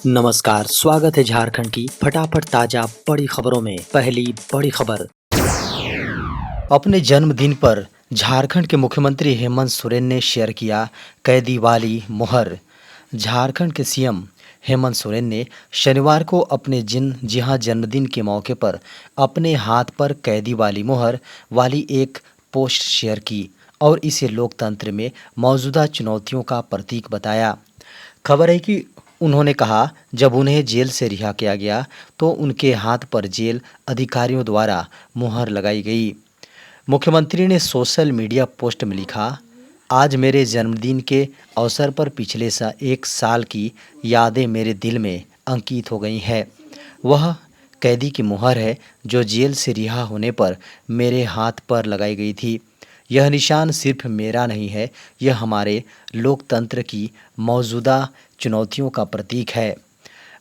नमस्कार, स्वागत है झारखंड की फटाफट ताजा बड़ी खबरों में। पहली बड़ी खबर। अपने जन्मदिन पर झारखंड के मुख्यमंत्री हेमंत सोरेन ने शेयर किया कैदी वाली मुहर। झारखंड के सीएम हेमंत सोरेन ने शनिवार को अपने जन्मदिन के मौके पर अपने हाथ पर कैदी वाली मुहर वाली एक पोस्ट शेयर की और इसे लोकतंत्र में मौजूदा चुनौतियों का प्रतीक बताया। खबर है कि उन्होंने कहा, जब उन्हें जेल से रिहा किया गया तो उनके हाथ पर जेल अधिकारियों द्वारा मुहर लगाई गई। मुख्यमंत्री ने सोशल मीडिया पोस्ट में लिखा, आज मेरे जन्मदिन के अवसर पर पिछले एक साल की यादें मेरे दिल में अंकित हो गई हैं। वह कैदी की मुहर है जो जेल से रिहा होने पर मेरे हाथ पर लगाई गई थी। यह निशान सिर्फ मेरा नहीं है, यह हमारे लोकतंत्र की मौजूदा चुनौतियों का प्रतीक है।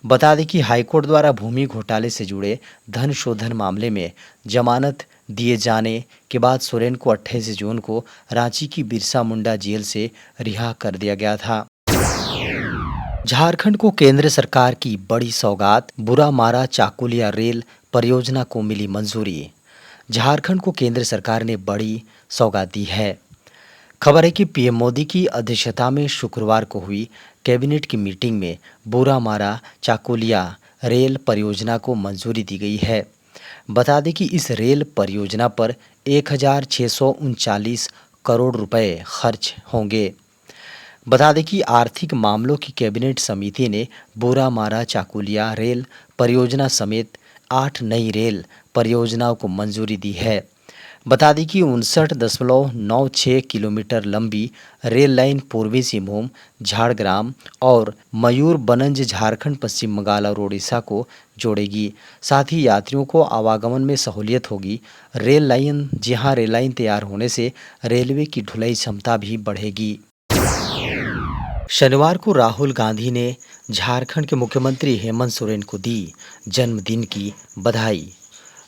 बता दें कि हाईकोर्ट द्वारा भूमि घोटाले से जुड़े धन शोधन मामले में जमानत दिए जाने के बाद सोरेन को 28 जून को रांची की बिरसा मुंडा जेल से रिहा कर दिया गया था। झारखंड को केंद्र सरकार की बड़ी सौगात, बुरामारा चाकुलिया रेल परियोजना को मिली मंजूरी। झारखंड को केंद्र सरकार ने बड़ी सौगात दी है। खबर है कि पीएम मोदी की अध्यक्षता में शुक्रवार को हुई कैबिनेट की मीटिंग में बुरामारा चाकुलिया रेल परियोजना को मंजूरी दी गई है। बता दें कि इस रेल परियोजना पर 1639 करोड़ रुपए खर्च होंगे। बता दें कि आर्थिक मामलों की कैबिनेट समिति ने बुरामारा चाकुलिया रेल परियोजना समेत 8 नई रेल परियोजनाओं को मंजूरी दी है। बता दें कि 59.96 किलोमीटर लंबी रेल लाइन पूर्वी सिंहभूम, झाड़ग्राम और मयूरभंज झारखंड, पश्चिम बंगाल और उड़ीसा को जोड़ेगी। साथ ही यात्रियों को आवागमन में सहूलियत होगी। रेल लाइन तैयार होने से रेलवे की ढुलाई क्षमता भी बढ़ेगी। शनिवार को राहुल गांधी ने झारखंड के मुख्यमंत्री हेमंत सोरेन को दी जन्मदिन की बधाई।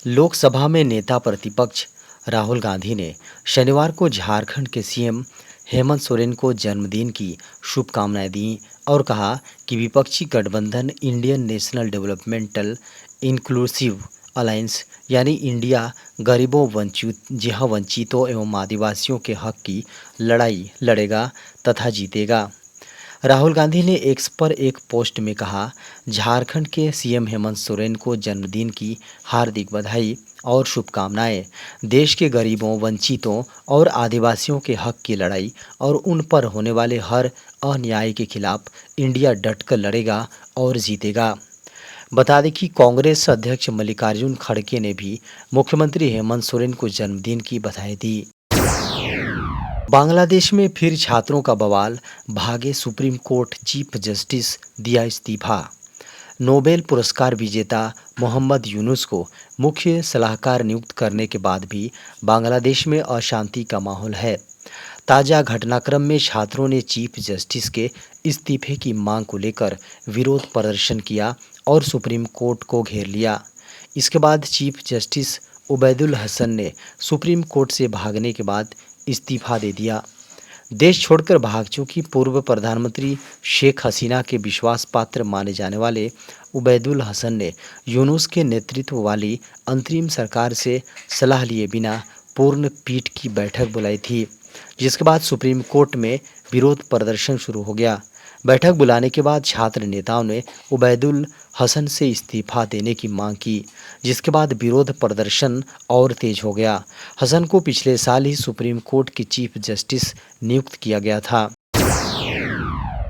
लोकसभा में नेता प्रतिपक्ष राहुल गांधी ने शनिवार को झारखंड के सीएम हेमंत सोरेन को जन्मदिन की शुभकामनाएं दी और कहा कि विपक्षी गठबंधन Indian national developmental inclusive alliance यानी इंडिया गरीबों, वंचितों एवं आदिवासियों के हक की लड़ाई लड़ेगा तथा जीतेगा। राहुल गांधी ने एक्स पर एक पोस्ट में कहा, झारखंड के सीएम हेमंत सोरेन को जन्मदिन की हार्दिक बधाई और शुभकामनाएं। देश के गरीबों, वंचितों और आदिवासियों के हक की लड़ाई और उन पर होने वाले हर अन्याय के खिलाफ इंडिया डटकर लड़ेगा और जीतेगा। बता दें कि कांग्रेस अध्यक्ष मल्लिकार्जुन खड़गे ने भी मुख्यमंत्री हेमंत सोरेन को जन्मदिन की बधाई दी। बांग्लादेश में फिर छात्रों का बवाल, भागे सुप्रीम कोर्ट चीफ जस्टिस, दिया इस्तीफा। नोबेल पुरस्कार विजेता मोहम्मद यूनुस को मुख्य सलाहकार नियुक्त करने के बाद भी बांग्लादेश में अशांति का माहौल है। ताज़ा घटनाक्रम में छात्रों ने चीफ जस्टिस के इस्तीफे की मांग को लेकर विरोध प्रदर्शन किया और सुप्रीम कोर्ट को घेर लिया। इसके बाद चीफ जस्टिस उबैदुल हसन ने सुप्रीम कोर्ट से भागने के बाद इस्तीफा दे दिया। देश छोड़कर भाग चुकी पूर्व प्रधानमंत्री शेख हसीना के विश्वास पात्र माने जाने वाले उबैदुल हसन ने यूनुस के नेतृत्व वाली अंतरिम सरकार से सलाह लिए बिना पूर्ण पीठ की बैठक बुलाई थी, जिसके बाद सुप्रीम कोर्ट में विरोध प्रदर्शन शुरू हो गया। बैठक बुलाने के बाद छात्र नेताओं ने उबैदुल हसन से इस्तीफा देने की मांग की, जिसके बाद विरोध प्रदर्शन और तेज हो गया। हसन को पिछले साल ही सुप्रीम कोर्ट की चीफ जस्टिस नियुक्त किया गया था।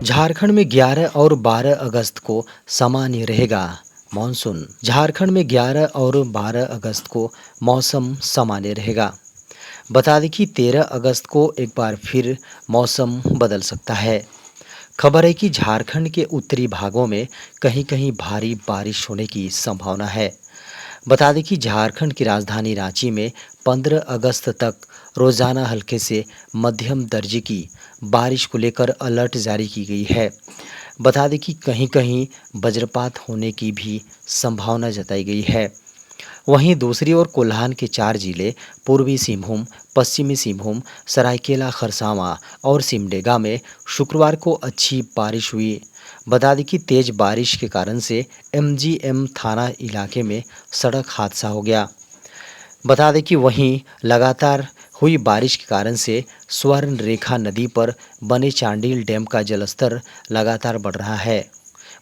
झारखंड में 11 और 12 अगस्त को सामान्य रहेगा मॉनसून। झारखंड में 11 और 12 अगस्त को मौसम सामान्य रहेगा। बता दें कि 13 अगस्त को एक बार फिर मौसम बदल सकता है। खबर है कि झारखंड के उत्तरी भागों में कहीं-कहीं भारी बारिश होने की संभावना है। बता दें कि झारखंड की राजधानी रांची में 15 अगस्त तक रोजाना हल्के से मध्यम दर्जे की बारिश को लेकर अलर्ट जारी की गई है। बता दें कि कहीं-कहीं वज्रपात होने की भी संभावना जताई गई है। वहीं दूसरी ओर कोल्हान के 4 जिले पूर्वी सिंहभूम, पश्चिमी सिंहभूम, सरायकेला खरसावां और सिमडेगा में शुक्रवार को अच्छी बारिश हुई। बता दें कि तेज बारिश के कारण से एमजीएम थाना इलाके में सड़क हादसा हो गया। बता दें कि वहीं लगातार हुई बारिश के कारण से स्वर्ण रेखा नदी पर बने चांडिल डैम का जलस्तर लगातार बढ़ रहा है।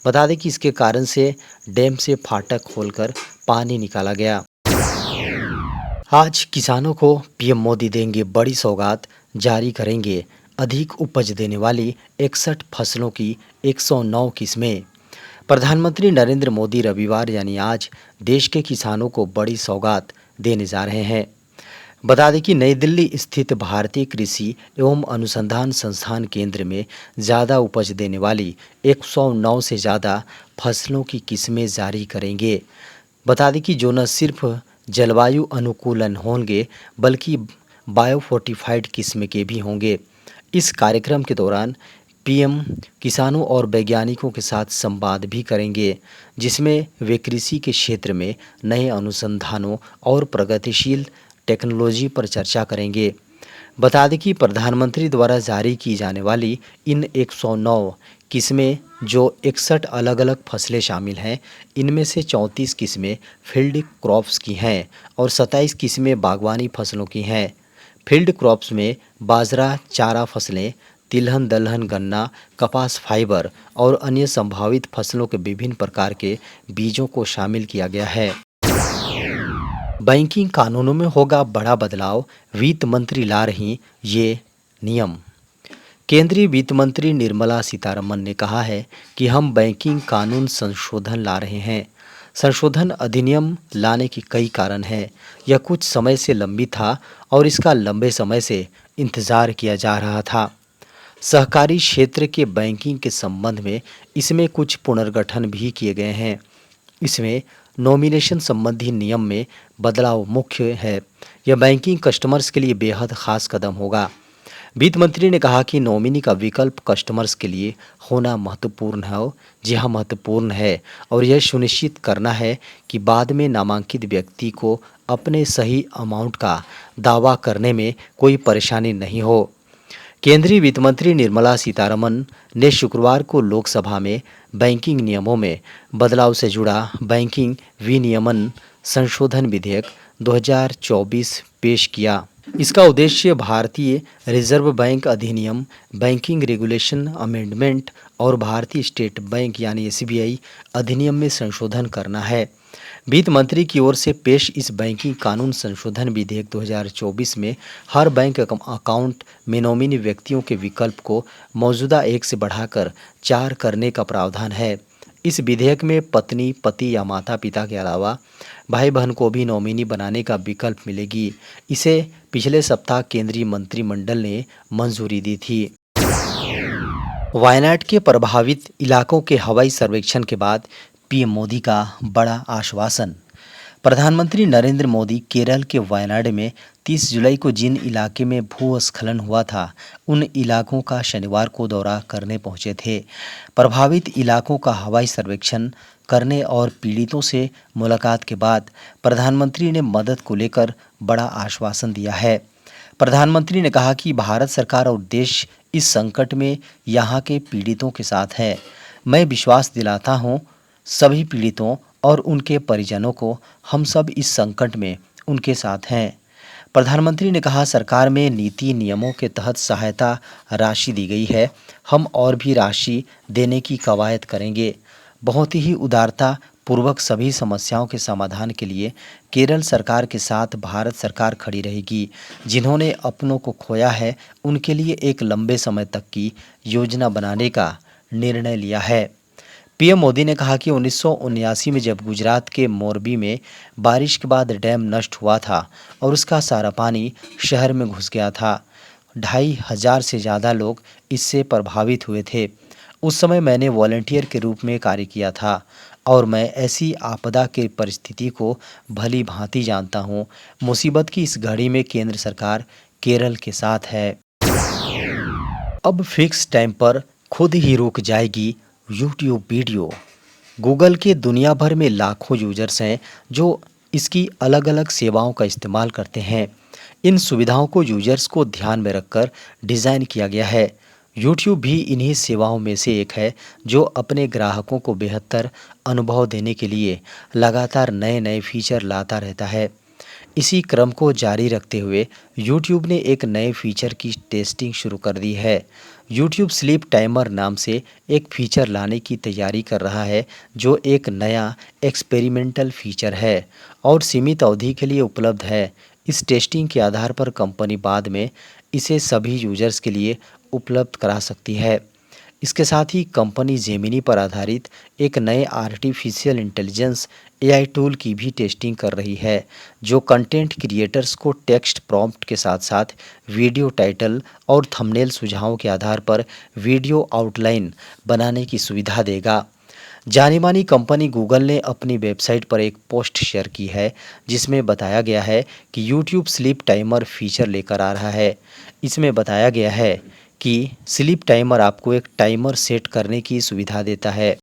बता दें कि इसके कारण से डैम से फाटक खोलकर पानी निकाला गया। आज किसानों को पीएम मोदी देंगे बड़ी सौगात, जारी करेंगे अधिक उपज देने वाली 61 फसलों की 109 किस्में। प्रधानमंत्री नरेंद्र मोदी रविवार यानी आज देश के किसानों को बड़ी सौगात देने जा रहे हैं। बता दें कि नई दिल्ली स्थित भारतीय कृषि एवं अनुसंधान संस्थान केंद्र में ज़्यादा उपज देने वाली 109 से ज़्यादा फसलों की किस्में जारी करेंगे। बता दें कि जो न सिर्फ जलवायु अनुकूलन होंगे बल्कि बायोफोर्टिफाइड किस्म के भी होंगे। इस कार्यक्रम के दौरान पीएम किसानों और वैज्ञानिकों के साथ संवाद भी करेंगे, जिसमें वे कृषि के क्षेत्र में नए अनुसंधानों और प्रगतिशील टेक्नोलॉजी पर चर्चा करेंगे। बता दें कि प्रधानमंत्री द्वारा जारी की जाने वाली इन 109 किस्में जो 61 अलग अलग फसलें शामिल हैं, इनमें से 34 किस्में फील्ड क्रॉप्स की हैं और 27 किस्में बागवानी फसलों की हैं। फील्ड क्रॉप्स में बाजरा, चारा फसलें, तिलहन, दलहन, गन्ना, कपास, फाइबर और अन्य संभावित फसलों के विभिन्न प्रकार के बीजों को शामिल किया गया है। बैंकिंग कानूनों में होगा बड़ा बदलाव, वित्त मंत्री ला रही ये नियम। केंद्रीय वित्त मंत्री निर्मला सीतारमण ने कहा है कि हम बैंकिंग कानून संशोधन ला रहे हैं। संशोधन अधिनियम लाने के कई कारण हैं। यह कुछ समय से लंबित था और इसका लंबे समय से इंतजार किया जा रहा था। सहकारी क्षेत्र के बैंकिंग के संबंध में इसमें कुछ पुनर्गठन भी किए गए हैं। इसमें नॉमिनेशन संबंधी नियम में बदलाव मुख्य है। यह बैंकिंग कस्टमर्स के लिए बेहद खास कदम होगा। वित्त मंत्री ने कहा कि नॉमिनी का विकल्प कस्टमर्स के लिए होना महत्वपूर्ण है। जी हाँ, महत्वपूर्ण है और यह सुनिश्चित करना है कि बाद में नामांकित व्यक्ति को अपने सही अमाउंट का दावा करने में कोई परेशानी नहीं हो। केंद्रीय वित्त मंत्री निर्मला सीतारमण ने शुक्रवार को लोकसभा में बैंकिंग नियमों में बदलाव से जुड़ा बैंकिंग विनियमन संशोधन विधेयक 2024 पेश किया। इसका उद्देश्य भारतीय रिजर्व बैंक अधिनियम, बैंकिंग रेगुलेशन अमेंडमेंट और भारतीय स्टेट बैंक यानी एसबीआई अधिनियम में संशोधन करना है। वित्त मंत्री की ओर से पेश इस बैंकिंग कानून संशोधन विधेयक 2024 में हर बैंक अकाउंट में नॉमिनी व्यक्तियों के विकल्प को मौजूदा 1 से बढ़ाकर 4 करने का प्रावधान है। इस विधेयक में पत्नी, पति या माता पिता के अलावा भाई बहन को भी नॉमिनी बनाने का विकल्प मिलेगी। इसे पिछले सप्ताह केंद्रीय मंत्रिमंडल ने मंजूरी दी थी। वायनाड के प्रभावित इलाकों के हवाई सर्वेक्षण के बाद पीएम मोदी का बड़ा आश्वासन। प्रधानमंत्री नरेंद्र मोदी केरल के वायनाड में 30 जुलाई को जिन इलाके में भूस्खलन हुआ था, उन इलाकों का शनिवार को दौरा करने पहुंचे थे। प्रभावित इलाकों का हवाई सर्वेक्षण करने और पीड़ितों से मुलाकात के बाद प्रधानमंत्री ने मदद को लेकर बड़ा आश्वासन दिया है। प्रधानमंत्री ने कहा कि भारत सरकार और देश इस संकट में यहाँ के पीड़ितों के साथ है। मैं विश्वास दिलाता हूँ सभी पीड़ितों और उनके परिजनों को, हम सब इस संकट में उनके साथ हैं। प्रधानमंत्री ने कहा सरकार में नीति नियमों के तहत सहायता राशि दी गई है। हम और भी राशि देने की कवायद करेंगे। बहुत ही उदारता पूर्वक सभी समस्याओं के समाधान के लिए केरल सरकार के साथ भारत सरकार खड़ी रहेगी। जिन्होंने अपनों को खोया है, उनके लिए एक लंबे समय तक की योजना बनाने का निर्णय लिया है। पीएम मोदी ने कहा कि 1979 में जब गुजरात के मोरबी में बारिश के बाद डैम नष्ट हुआ था और उसका सारा पानी शहर में घुस गया था, 2500 से ज़्यादा लोग इससे प्रभावित हुए थे। उस समय मैंने वॉलंटियर के रूप में कार्य किया था और मैं ऐसी आपदा की परिस्थिति को भली भांति जानता हूँ। मुसीबत की इस घड़ी में केंद्र सरकार केरल के साथ है। अब फिक्स टाइम पर खुद ही रुक जाएगी यूट्यूब वीडियो। गूगल के दुनिया भर में लाखों यूजर्स हैं जो इसकी अलग अलग सेवाओं का इस्तेमाल करते हैं। इन सुविधाओं को यूजर्स को ध्यान में रखकर डिज़ाइन किया गया है। यूट्यूब भी इन्हीं सेवाओं में से एक है जो अपने ग्राहकों को बेहतर अनुभव देने के लिए लगातार नए-नए फीचर लाता रहता है। इसी क्रम को जारी रखते हुए यूट्यूब ने एक नए फीचर की टेस्टिंग शुरू कर दी है। यूट्यूब स्लीप टाइमर नाम से एक फीचर लाने की तैयारी कर रहा है जो एक नया एक्सपेरिमेंटल फीचर है और सीमित अवधि के लिए उपलब्ध है। इस टेस्टिंग के आधार पर कंपनी बाद में इसे सभी यूजर्स के लिए उपलब्ध करा सकती है। इसके साथ ही कंपनी जेमिनी पर आधारित एक नए आर्टिफिशियल इंटेलिजेंस एआई टूल की भी टेस्टिंग कर रही है जो कंटेंट क्रिएटर्स को टेक्स्ट प्रॉम्प्ट के साथ साथ वीडियो टाइटल और थंबनेल सुझावों के आधार पर वीडियो आउटलाइन बनाने की सुविधा देगा। जानी-मानी कंपनी गूगल ने अपनी वेबसाइट पर एक पोस्ट शेयर की है जिसमें बताया गया है कि यूट्यूब स्लीप टाइमर फीचर लेकर आ रहा है। इसमें बताया गया है कि स्लीप टाइमर आपको एक टाइमर सेट करने की सुविधा देता है।